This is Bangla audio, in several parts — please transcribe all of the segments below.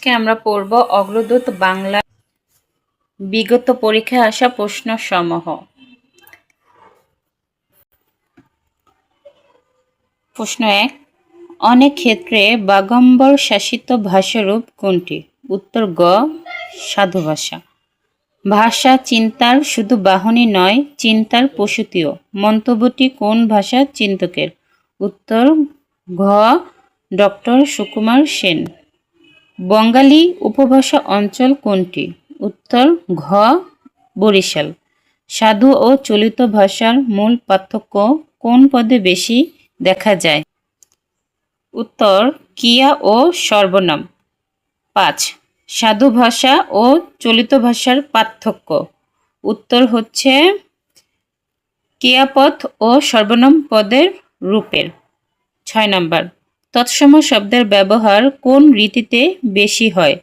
আজকে আমরা পড়ব অগ্রদূত বাংলা বিগত পরীক্ষায় আসা প্রশ্ন সমূহ। প্রশ্ন 1, অনেক ক্ষেত্রে বাগম্বর শাসিত ভাষারূপ কোনটি? উত্তর গ, সাধু ভাষা। ভাষা চিন্তার শুধু বাহনই নয়, চিন্তার প্রসূতিও। মন্তব্যটি কোন ভাষা চিন্তকের? উত্তর ঘ, ডক্টর সুকুমার সেন। বঙ্গালী উপভাষা অঞ্চল কোনটি? উত্তর ঘ, বরিশাল। সাধু ও চলিত ভাষার মূল পার্থক্য কোন পদে বেশি দেখা যায়? উত্তর ক্রিয়া ও সর্বনাম। 5, সাধু ভাষা ও চলিত ভাষার পার্থক্য। উত্তর হচ্ছে ক্রিয়াপদ ও সর্বনাম পদের রূপের। 6 নম্বর, তৎসম শব্দের ব্যবহার কোন রীতিতে বেশি হয়?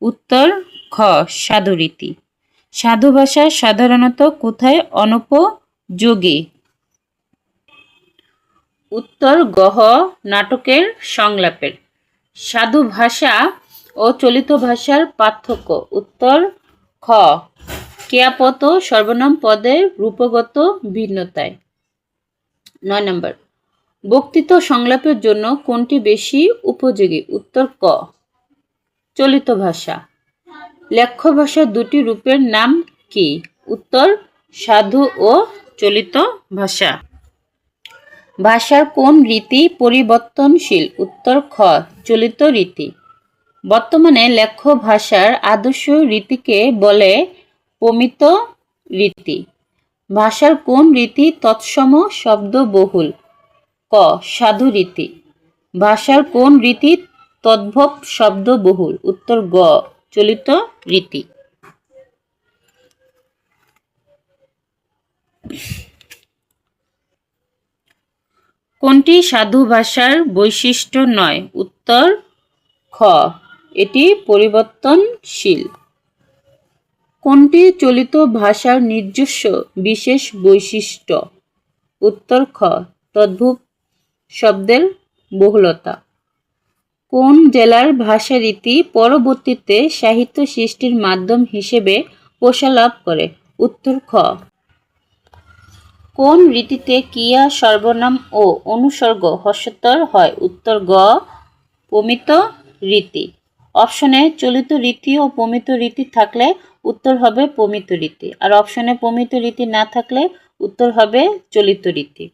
উত্তর খ, সাধু রীতি। সাধু ভাষা সাধারণত কোথায় অনুপযোগী? উত্তর গহ, নাটকের সংলাপের। সাধু ভাষা ও চলিত ভাষার পার্থক্য। উত্তর খ, ক্রিয়াপদ ও সর্বনাম পদের রূপগত ভিন্নতায়। 9 নম্বর, বক্তৃতা সংলাপের জন্য কোনটি বেশি উপযোগী? উত্তর ক, চলিত ভাষা। লেখ্য ভাষার দুটি রূপের নাম কি? উত্তর সাধু ও চলিত ভাষা। ভাষার কোন রীতি পরিবর্তনশীল? উত্তর খ, চলিত রীতি। বর্তমানে লেখ্য ভাষার আদর্শ রীতিকে বলে প্রমিত রীতি। ভাষার কোন রীতি তৎসম শব্দবহুল? ক, সাধু রীতি। ভাষার কোন রীতি তদ্ভব শব্দবহুল? উত্তর গ, চলিত রীতি। কোনটি সাধু ভাষার বৈশিষ্ট্য নয়? উত্তর খ, এটি পরিবর্তনশীল। কোনটি চলিত ভাষার নিজস্ব বিশেষ বৈশিষ্ট্য? উত্তর খ, তদ্ভব শব্দের বহুলতা। কোন জেলার ভাষারীতি পরবর্তীতে সাহিত্য সৃষ্টির মাধ্যম হিসেবে প্রসার লাভ করে? উত্তর খ, কোন রীতিতে ক্রিয়া সর্বনাম ও অনুসর্গ হর্ষোত্তর হয়? উত্তর গ, প্রমিত রীতি। অপশনে চলিত রীতি ও প্রমিত রীতি থাকলে উত্তর হবে প্রমিত রীতি, আর অপশনে প্রমিত রীতি না থাকলে উত্তর হবে চলিত রীতি।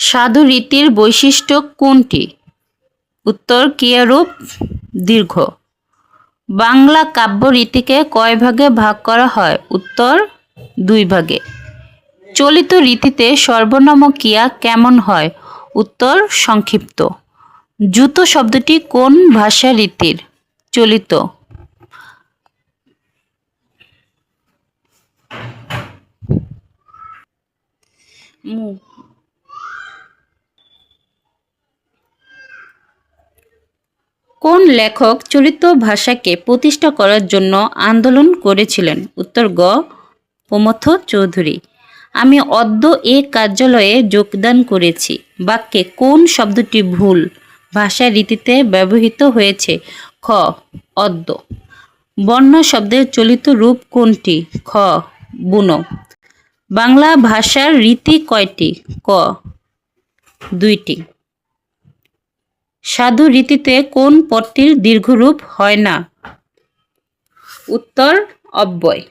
সাধু রীতির বৈশিষ্ট্য কোনটি? উত্তর ক্রিয়ারূপ দীর্ঘ। বাংলা কাব্য রীতিকে কয় ভাগে ভাগ করা হয়? উত্তর 2 ভাগে। চলিত রীতিতে সর্বনাম ও ক্রিয়া কেমন হয়? উত্তর সংক্ষিপ্ত। জুতো শব্দটি কোন ভাষা রীতির? চলিত। কোন লেখক চলিত ভাষাকে প্রতিষ্ঠা করার জন্য আন্দোলন করেছিলেন? উত্তর গ, প্রমথ চৌধুরী। আমি অদ্য এ কার্যালয়ে যোগদান করেছি বাক্যে কোন শব্দটি ভুল ভাষা রীতিতে ব্যবহৃত হয়েছে? খ, অদ্য। বর্ণ শব্দের চলিত রূপ কোনটি? খ, বুনো। বাংলা ভাষার রীতি কয়টি? ক, 2টি। সাধু রীতিতে কোন পদটির দীর্ঘরূপ হয় না? উত্তর অব্যয়।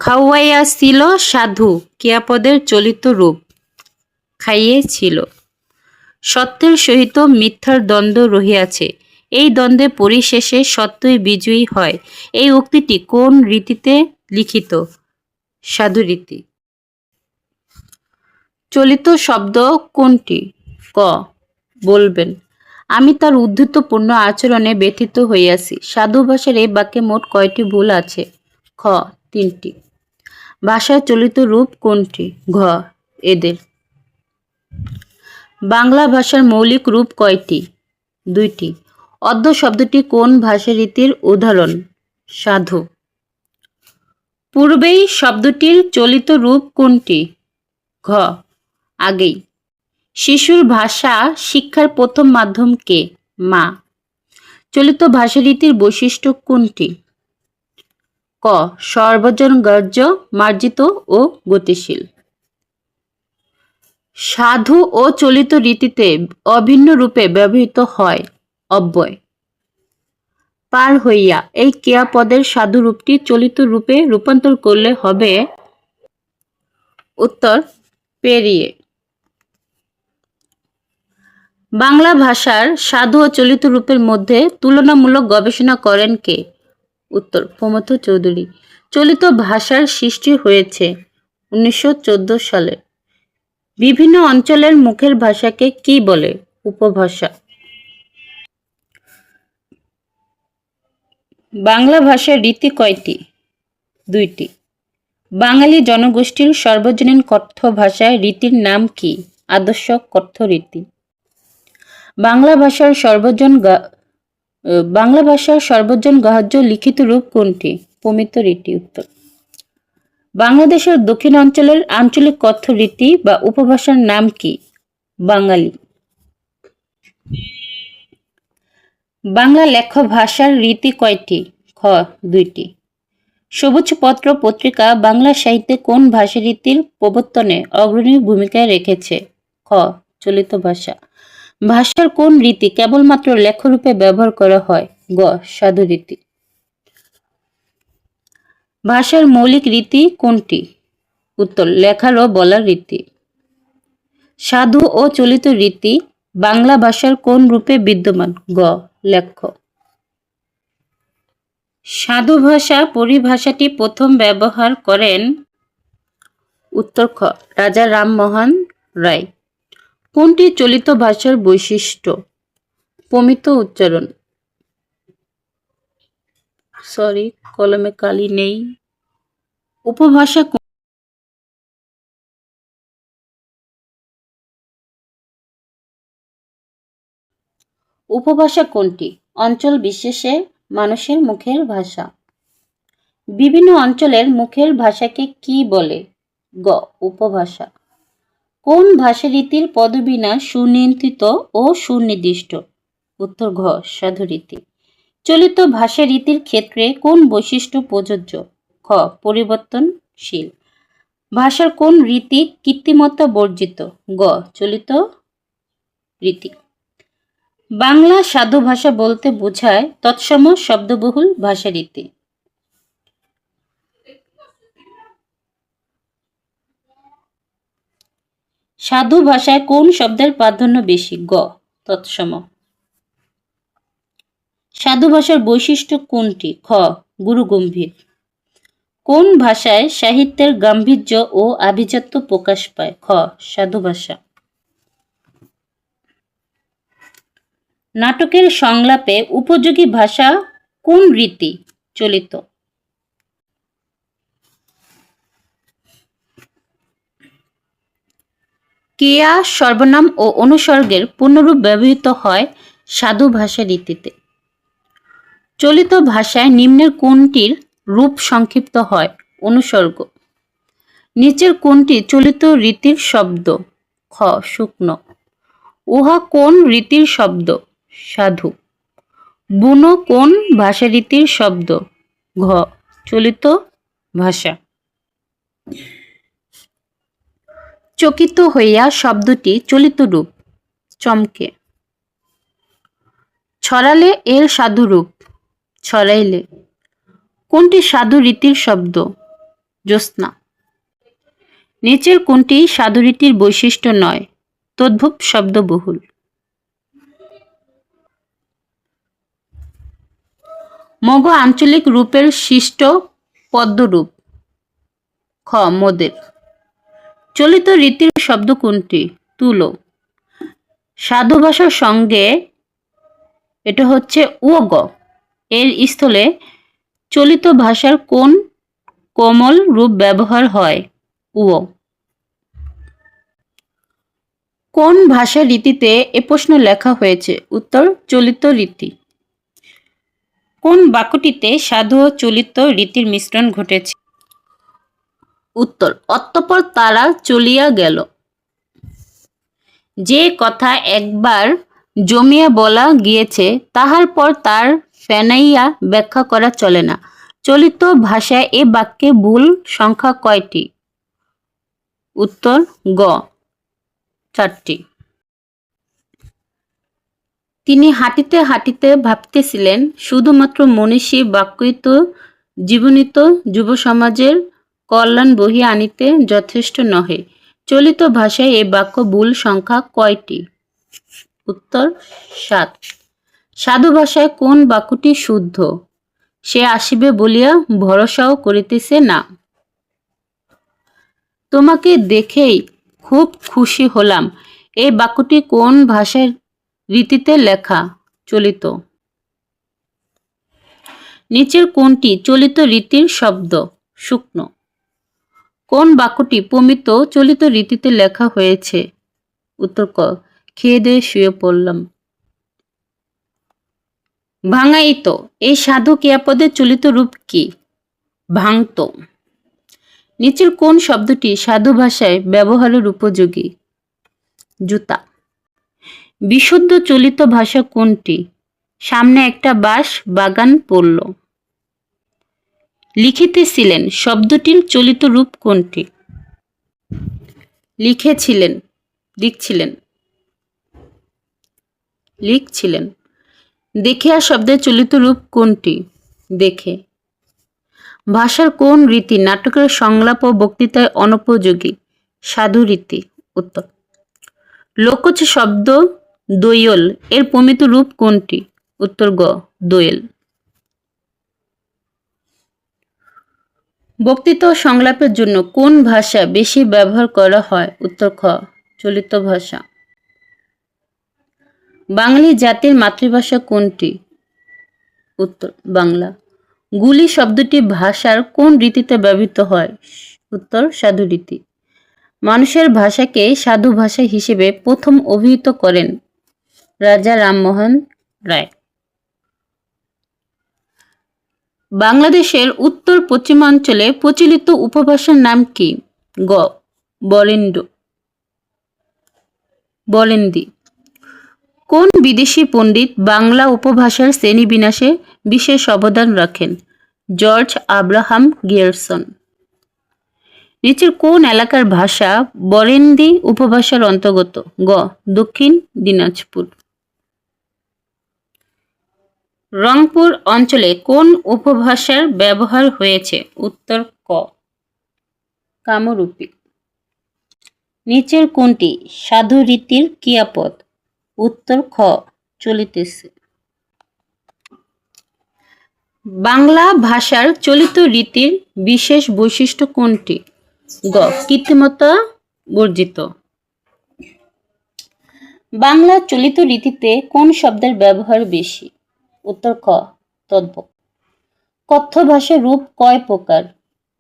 খাওয়াইয়াছিল সাধু ক্রিয়াপদের চলিত রূপ খাইয়েছিল। সত্যের সহিত মিথ্যার দ্বন্দ্ব রহিয়াছে, এই দ্বন্দ্বে পরিশেষে সত্যই বিজয়ী হয়। এই উক্তিটি কোন রীতিতে লিখিত? সাধু রীতি। চলিত শব্দ কোনটি? ক, বলবেন। আমি তার উদ্ধৃতপূর্ণ আচরণে ব্যথিত হইয়াছি। সাধু ভাষার এই বাক্যে মোট কয়টি ভুল আছে? খ, 3টি। ভাষার চলিত রূপ কোনটি? ঘ, এদের। বাংলা ভাষার মৌলিক রূপ কয়টি? 2টি। অদ্য শব্দটি কোন ভাষারীতির উদাহরণ? সাধু। পূর্বেই শব্দটির চলিত রূপ কোনটি? ঘ, আগেই। শিশুর ভাষা শিক্ষার প্রথম মাধ্যম কে? মা। চলিত ভাষারীতির বৈশিষ্ট্য কোনটি? ক সর্বজনগ্রাহ্য, মার্জিত ও গতিশীল। সাধু ও চলিত রীতিতে অভিন্ন রূপে ব্যবহৃত হয় অব্যয়। পার হইয়া এই ক্রিয়াপদের সাধু রূপটি চলিত রূপে রূপান্তর করলে হবে উত্তর পেরিয়ে। বাংলা ভাষার সাধু ও চলিত রূপের মধ্যে তুলনামূলক গবেষণা করেন কে? উত্তর প্রমথ চৌধুরী। চলিত ভাষার সৃষ্টি হয়েছে 1914 সালে। বিভিন্ন অঞ্চলের মুখের ভাষাকে কি বলে? উপভাষা। বাংলা ভাষার রীতি কয়টি? 2টি। বাঙালি জনগোষ্ঠীর সর্বজনীন কথ্য ভাষায় রীতির নাম কি? আদর্শ কথ্য রীতি। বাংলা ভাষার সর্বজন গ্রাহ্য লিখিত রূপ কোনটি? প্রমিত রীতি। উত্তর। বাংলাদেশের দক্ষিণ অঞ্চলের আঞ্চলিক কথ্য রীতি বা উপভাষার নাম কি? বাঙালি। বাংলা লেখ্য ভাষার রীতি কয়টি? খ 2টি। সবুজ পত্র পত্রিকা বাংলা সাহিত্যে কোন ভাষারীতির প্রবর্তনে অগ্রণী ভূমিকা রেখেছে? খ চলিত ভাষা। ভাষার কোন রীতি কেবলমাত্র লেখ্যরূপে ব্যবহার করা হয়? গ সাধু রীতি। ভাষার মৌলিক রীতি কোনটি? উত্তর লেখার ও বলার রীতি। সাধু ও চলিত রীতি বাংলা ভাষার কোন রূপে বিদ্যমান? গ লেখ্য। সাধু ভাষা পরিভাষাটি প্রথম ব্যবহার করেন উত্তর খ রাজা রামমোহন রায়। কোনটি চলিত ভাষার বৈশিষ্ট্য? প্রমিত উচ্চারণ। সরি, কলমে কালি নেই। উপভাষা উপভাষা কোনটি? অঞ্চল বিশেষে মানুষের মুখের ভাষা। বিভিন্ন অঞ্চলের মুখের ভাষাকে কি বলে? গ উপভাষা। কোন ভাষারীতির পদবিন্যাস সুনিয়ন্ত্রিত ও সুনির্দিষ্ট? উত্তর ঘ সাধুরীতি। চলিত ভাষারীতির ক্ষেত্রে কোন বৈশিষ্ট্য প্রযোজ্য? খ পরিবর্তনশীল। ভাষার কোন রীতি কৃত্রিমতা বর্জিত? গ চলিত রীতি। বাংলা সাধু ভাষা বলতে বোঝায় তৎসম শব্দবহুল ভাষারীতি। সাধু ভাষায় কোন শব্দের প্রাধান্য বেশি? গ তৎসম। সাধু ভাষার বৈশিষ্ট্য কোনটি? খ গুরুগম্ভীর। কোন ভাষায় সাহিত্যের গাম্ভীর্য ও আভিজাত্য প্রকাশ পায়? খ সাধু ভাষা। নাটকের সংলাপে উপযোগী ভাষা কোন রীতি? চলিত। ক্রিয়া, সর্বনাম ও অনুসর্গের পূর্ণরূপ ব্যবহৃত হয় সাধু ভাষা রীতিতে। চলিত ভাষায় নিম্নের কোনটির রূপ সংক্ষিপ্ত হয়? অনুসর্গ। নিচের কোনটি চলিত রীতির শব্দ? খ শুকনো। উহা কোন রীতির শব্দ? সাধু। বুনো কোন ভাষারীতির শব্দ? ঘ চলিত ভাষা। চকিত হইয়া শব্দটি চলিত রূপ। চমকে। ছড়ালে এর সাধু রূপ। ছড়াইলে। কোনটি সাধু রীতির শব্দ? জ্যোৎস্না। নিচের কোনটি সাধু রীতির বৈশিষ্ট্য নয়? তদ্ভব শব্দবহুল। মগ আঞ্চলিক রূপের সৃষ্ট পদ্যরূপ। খ মোদের। চলিত রীতির শব্দ কোনটি? তুলো। সাধু ভাষার সঙ্গে এটা হচ্ছে উগ এর স্থলে চলিত ভাষার কোন কোমল রূপ ব্যবহার হয়? উ। কোন ভাষা রীতিতে এ প্রশ্ন লেখা হয়েছে? উত্তর চলিত রীতি। কোন বাক্যটিতে সাধু ও চলিত রীতির মিশ্রণ ঘটেছে? উত্তর অতঃপর তারা চলিয়া গেল। যে কথা একবার জমিয়া বলা গিয়েছে, তাহার পর তার ফেনাইয়া ব্যাখ্যা করা চলে না। চলিত ভাষায় এ বাক্যে ভুল সংখ্যা কয়টি? উত্তর গ 4টি। তিনি হাঁটিতে হাঁটিতে ভাবতেছিলেন, শুধুমাত্র মনীষী বাক্যই তো জীবনীত যুব সমাজের কল্যাণ বহিয়া আনিতে যথেষ্ট নহে। চলিত ভাষায় এ বাক্য ভুল সংখ্যা কয়টি? উত্তর 7। সাধু ভাষায় কোন বাক্যটি শুদ্ধ? সে আসিবে বলিয়া ভরসাও করিতেছে না। তোমাকে দেখেই খুব খুশি হলাম, এই বাক্যটি কোন ভাষার রীতিতে লেখা? চলিত। নিচের কোনটি চলিত রীতির শব্দ? শুকনো। কোন বাক্যটি প্রমিত চলিত রীতিতে লেখা হয়েছে? উত্তর ক, খেয়ে দিয়ে শুয়ে পড়লাম। ভাঙাইত এই সাধু ক্রিয়াপদের চলিত রূপ কি? ভাঙত। নিচের কোন শব্দটি সাধু ভাষায় ব্যবহারের উপযোগী? জুতা। বিশুদ্ধ চলিত ভাষা কোনটি? সামনে একটা বাঁশ বাগান পড়ল। লিখিতেছিলেন শব্দটির চলিত রূপ কোনটি? লিখেছিলেন, লিখছিলেন, লিখছিলেন। দেখিয়া শব্দের চলিত রূপ কোনটি? দেখে। ভাষার কোন রীতি নাটকের সংলাপ ও বক্তৃতায় অনুপযোগী? সাধু রীতি। উত্তর। লোকজ শব্দ দোয়েল এর প্রমিত রূপ কোনটি? উত্তর গ, দোয়েল। বক্তৃতা ও সংলাপের জন্য কোন ভাষা বেশি ব্যবহার করা হয়? উত্তর খ, চলিত ভাষা। বাঙালি জাতির মাতৃভাষা কোনটি? উত্তর বাংলা। গুলি শব্দটি ভাষার কোন রীতিতে ব্যবহৃত হয়? উত্তর সাধু রীতি। মানুষের ভাষাকে সাধু ভাষা হিসেবে প্রথম অভিহিত করেন রাজা রামমোহন রায়। বাংলাদেশের উত্তর পশ্চিমাঞ্চলে প্রচলিত উপভাষার নাম কি? গ, বরেন্দ্র, বরেন্দ্রী। কোন বিদেশি পণ্ডিত বাংলা উপভাষার শ্রেণীবিন্যাসে বিশেষ অবদান রাখেন? George Abraham Grierson. নিচের কোন এলাকার ভাষা বরেন্দ্রী উপভাষার অন্তর্গত? গ, দক্ষিণ দিনাজপুর। রংপুর অঞ্চলে কোন উপভাষার ব্যবহার হয়েছে? উত্তর ক, কামরূপী। নিচের কোনটি সাধু রীতির ক্রিয়াপদ? উত্তর খ, চলিতেছে। বাংলা ভাষার চলিত রীতির বিশেষ বৈশিষ্ট্য কোনটি? গ, কৃত্রিমতা বর্জিত। বাংলা চলিত রীতিতে কোন শব্দের ব্যবহার বেশি? উত্তর খ, তদ্ভব। কথ্য ভাষার রূপ কয় প্রকার?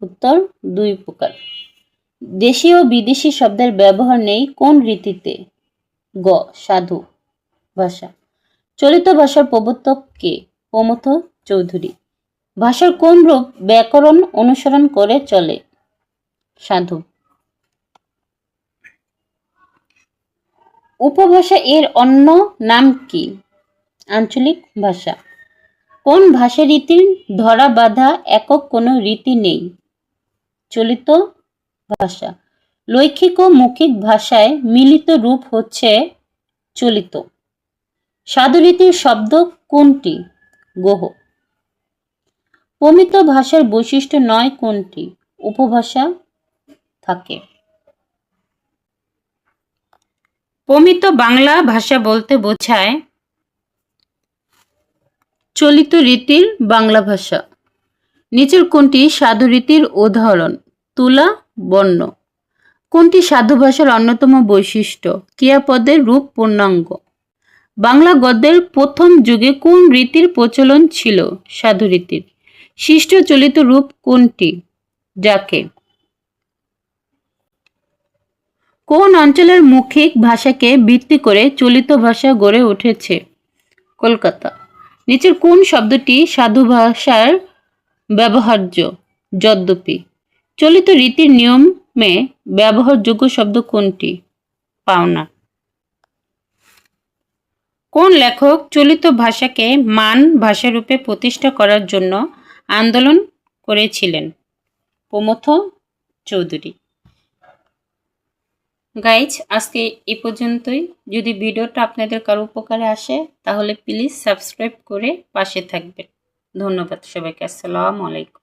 উত্তর 2 প্রকার। দেশি ও বিদেশি শব্দের ব্যবহার নেই কোন রীতিতে? গ, সাধু ভাষা। চলিত ভাষার প্রবর্তক কে? প্রমথ চৌধুরী। ভাষার কোন রূপ ব্যাকরণ অনুসরণ করে চলে? সাধু। উপভাষা এর অন্য নাম কি? আঞ্চলিক ভাষা। কোন ভাষা রীতির ধরা বাঁধা একক কোনো রীতি নেই? চলিত ভাষা। লৈখিক ও মৌখিক ভাষায় মিলিত রূপ হচ্ছে চলিত। সাধু রীতির শব্দ কোনটি? গোহ। প্রমিত ভাষার বৈশিষ্ট্য নয় কোনটি? উপভাষা থাকে। প্রমিত বাংলা ভাষা বলতে বোঝায় চলিত রীতির বাংলা ভাষা। নিচের কোনটি সাধু রীতির উদাহরণ? তুলা, বর্ণ। কোনটি সাধু ভাষার অন্যতম বৈশিষ্ট্য? ক্রিয়াপদের রূপ পূর্ণাঙ্গ। বাংলা গদ্যের প্রথম যুগে কোন রীতির প্রচলন ছিল? সাধু রীতির। শিষ্ট চলিত রূপ কোনটি? যাকে। কোন অঞ্চলের মৌখিক ভাষাকে ভিত্তি করে চলিত ভাষা গড়ে উঠেছে? কলকাতা। নিচের কোন শব্দটি সাধু ভাষার ব্যবহার্য? যদ্যপি। চলিত রীতির নিয়মে ব্যবহারযোগ্য শব্দ কোনটি? পাওনা। কোন লেখক চলিত ভাষাকে মান ভাষারূপে প্রতিষ্ঠা করার জন্য আন্দোলন করেছিলেন? প্রমথ চৌধুরী। গাইজ, আজকে এই পর্যন্তই। যদি ভিডিওটা আপনাদের কারো উপকারে আসে তাহলে প্লিজ সাবস্ক্রাইব করে পাশে থাকবেন। ধন্যবাদ সবাইকে। আসসালামু আলাইকুম।